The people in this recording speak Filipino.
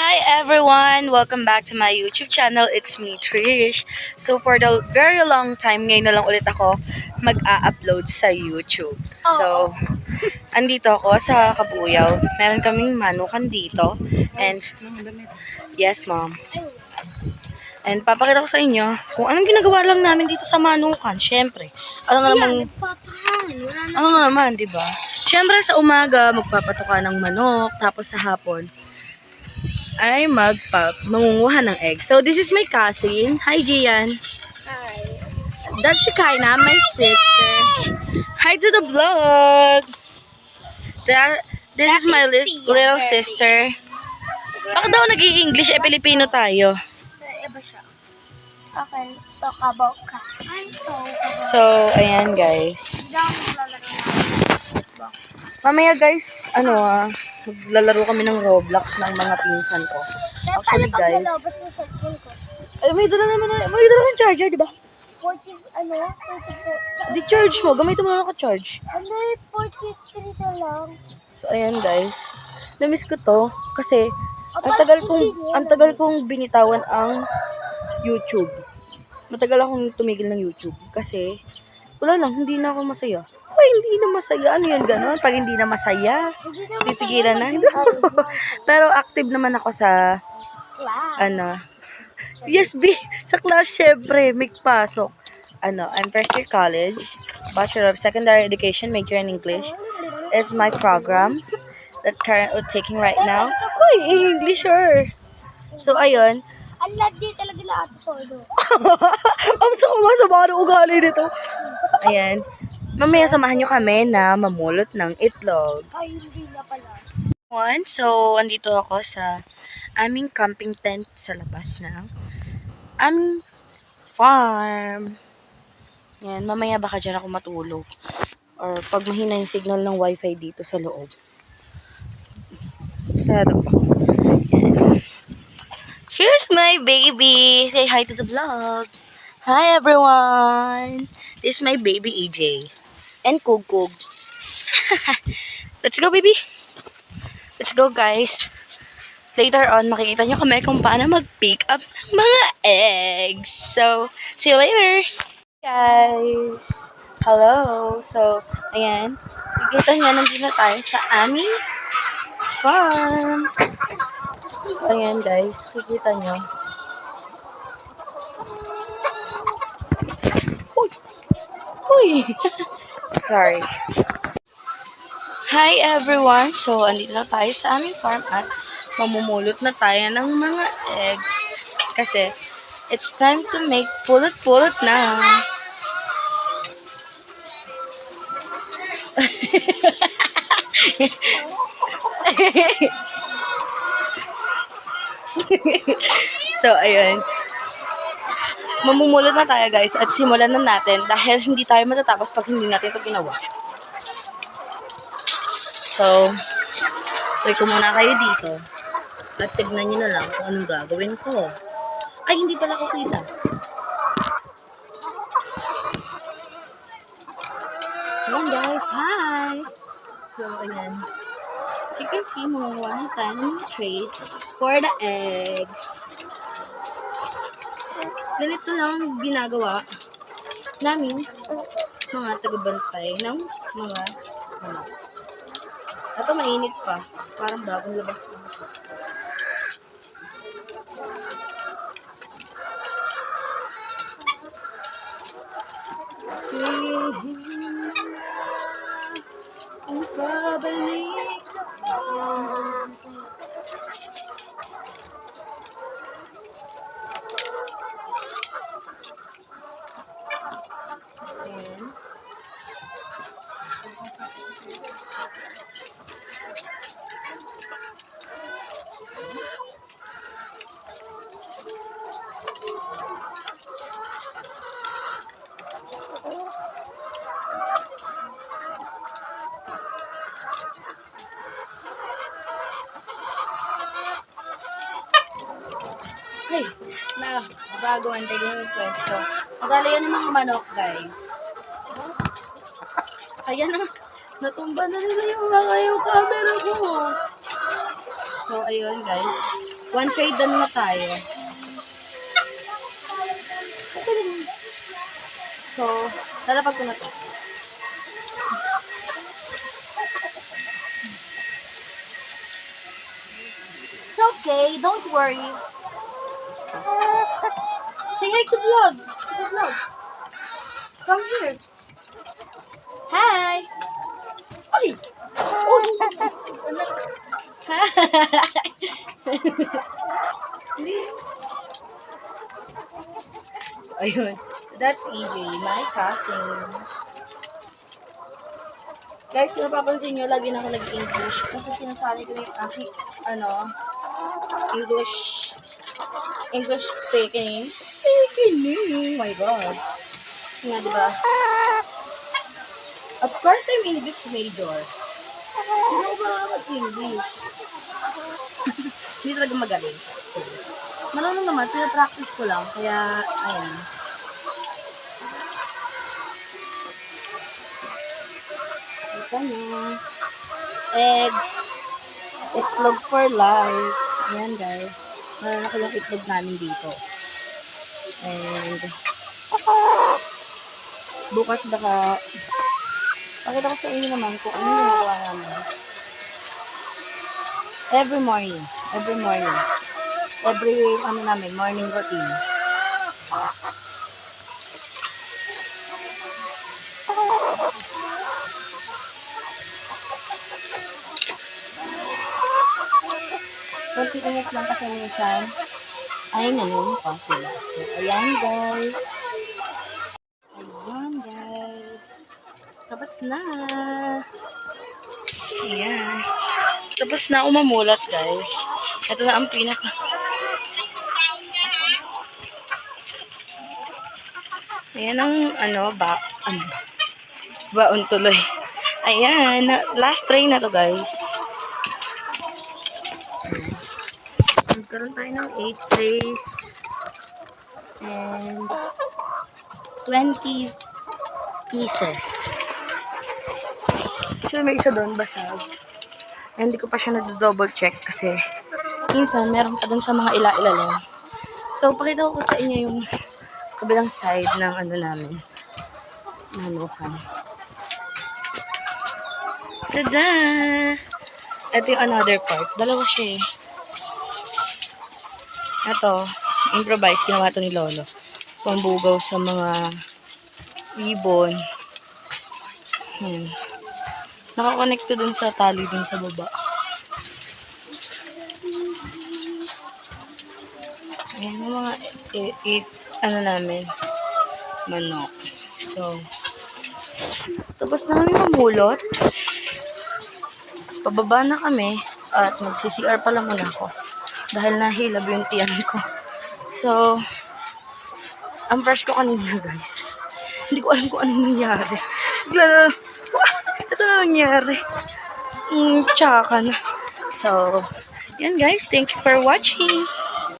Hi everyone! Welcome back to my YouTube channel. It's me, Trish. So for the very long time, ngayon na lang ulit ako mag-a-upload sa YouTube. So, andito ako sa Kabuyaw. Meron kaming manukan dito. And, yes ma'am. And papakita ko sa inyo kung anong ginagawa lang namin dito sa manukan. Siyempre, ano nga naman, di ba? Siyempre sa umaga, magpapatuka ng manok. Tapos sa hapon, ay mangunguha ng egg. So, this is my cousin. Hi, Gian. Hi. That's Shekinah, my sister. Hi to the vlog. This is my little sister. Bakit daw nag-i-English? Pilipino tayo. Iba siya. Okay, talk about ka. So, ayan guys. Mamaya guys, maglalaro kami ng Roblox ng mga pinsan ko. Actually guys, ay may dala kang charger, di ba? 40, 40, Di charge mo, gamitin mo lang ako charge. 43 na lang. So ayan guys, na-miss ko to kasi ang tagal kong binitawan ang YouTube. Matagal akong tumigil ng YouTube kasi wala lang, hindi na ako masaya. Ay, hindi na masaya. Ano yan, gano'n? Pag hindi na masaya, pipigilan na. Pero active naman ako sa, yes, sa class, syempre, may pasok. I'm first year college, Bachelor of Secondary Education, major in English, is my program that currently taking right now. Uy, Englisher! So, ayun. Ang landi talaga lahat sa ano. Ang sama na ugali nito. Ayan. Mamaya samahan nyo kami na mamulot ng itlog. Ay, hindi na pala. So, andito ako sa aming camping tent sa labas ng aming farm. Yan, mamaya baka dyan ako matulog. Or pag mahina yung signal ng wifi dito sa loob. Sarap ako. Yan. Here's my baby. Say hi to the vlog. Hi everyone. This is my baby EJ. And Kugkug. Let's go baby. Let's go guys. Later on, makikita nyo kami kung paano mag-pick up ng mga eggs. So, see you later. Guys. Hello. So, ayan. Makikita nyo, nandito na tayo sa aming farm. So, ayan guys. Makikita nyo. Uy! Sorry. Hi everyone! So, andito na tayo sa aming farm at mamumulot na tayo ng mga eggs. Kasi, it's time to make pulot-pulot na. So, ayun. Mamumulot na tayo guys at simulan na natin dahil hindi tayo matatapos pag hindi natin ito ginawa. So, tuloy ko muna kayo dito at tignan nyo na lang kung anong gagawin ko. Ay, hindi pala ko kita. Ayan guys, hi! So, ayan. So, you can see, mamuha na tayo ng mga trays for the eggs. Ganito lang ginagawa namin mga tagabantay ng mga manok. Ito mainit pa. Parang bagong labas lang. Ang pabalik ako. Ayan. Ay, bago ang tayo yung pwesto. Madali yan ng mga manok, guys. Ayan na, natumba na nila yung camera ko. So, ayun, guys. One trade done na tayo. So, lalapag ko na to. It's okay, don't worry. Say hi to vlog. To vlog. Come here. Hi. Ay! Oh! Hi! Hindi. So, ayun. That's EJ, my cousin. Guys, kung napapansin nyo, lagi na ako nag-English. Kasi sinasanay ko na yung aking, English speaking. Speaking! Oh my God. Kasi nga, diba? Of course, I'm English major. Hindi ako ba mag-English? Hindi talaga magaling. Marunong naman, pinapractice ko lang. Kaya, ayun. Ito na. Eggs. Itlog for life. Ayan, guys. Marunong ko yung itlog namin dito. And, bukas baka, pakita ko sa inyo naman kung ano yung ginagawa namin. Every morning. Every, morning routine. Kunti ingat lang kasi minsan ay nanonood pa sila. So, ayan guys. Tapos na. Ayan. Tapos na umamulat guys. Ito na ang pinaka. Ayan ang baon tuloy. Ayan. Last tray na to guys. Nagkaroon tayo ng 8 trays and 20 pieces. Actually, may isa doon basag. And hindi ko pa siya nado-double check kasi minsan meron pa doon sa mga ila-ilalim. So, pakita ko sa inyo yung kabilang side ng namin. Manukan. Tada! Ito yung another part. Dalawa siya eh. Ito, improvise, ginawa to ni Lolo. Pambugaw sa mga ribbon. Nakakonect to dun sa tali dun sa baba. Ayan, yung mga namin, manok. So, tapos namin mamulot. Pababa na kami at magsi-CR pala muna ako. Dahil nahilab yung tiyan ko. So, ang fresh ko kanina guys. Hindi ko alam kung anong nangyari. Ito na nangyari. Tsaka na. So, yan guys. Thank you for watching.